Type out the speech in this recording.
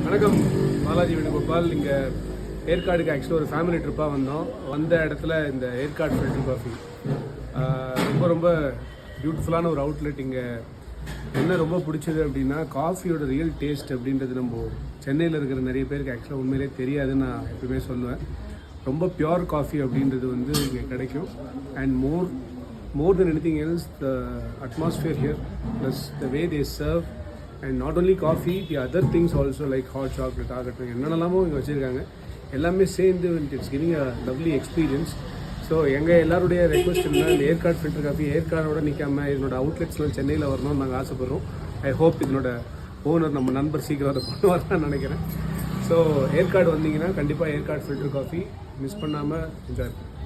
வணக்கம். பாலாஜி வேணுகோபால். இங்கே ஏற்காடுக்கு ஆக்சுவலாக ஒரு ஃபேமிலி ட்ரிப்பாக வந்தோம். வந்த இடத்துல இந்த ஏற்காடு ஃபில்டர் காஃபி ரொம்ப ரொம்ப பியூட்டிஃபுல்லான ஒரு அவுட்லெட். இங்கே என்ன ரொம்ப பிடிச்சது அப்படின்னா காஃபியோட ரியல் டேஸ்ட் அப்படின்றது நம்ம சென்னையில் இருக்கிற நிறைய பேருக்கு ஆக்சுவலாக உண்மையிலே தெரியாதுன்னு நான் எப்பவுமே சொல்லுவேன். ரொம்ப பியோர் காஃபி அப்படின்றது வந்து இங்கே கிடைக்கும். And more than anything else, the atmosphere here plus the way they serve, and not only coffee, the other things also like hot chocolate ஆகட்டும், என்னென்னலாமோ இங்கே வச்சுருக்காங்க. எல்லாமே சேர்ந்து it's giving a lovely experience. So எங்கள் எல்லாருடைய ரெக்வஸ்ட் இருந்தால் இந்த Yercaud filter coffee ஏற்காடோட நிற்காம இதனோட அவுட்லெட்ஸ்லாம் சென்னையில் வரணும்னு நாங்கள் ஆசைப்படுறோம். ஐ ஹோப் இதனோட ஓனர் நம்ம நண்பர் சீக்கிரம் அதை கொண்டு வரலான்னு நினைக்கிறேன். ஸோ ஏற்காடு வந்தீங்கன்னா கண்டிப்பாக ஏற்காடு ஃபில்டர் காஃபி மிஸ் பண்ணாமல் என்ஜாய் பண்ணுங்கள்.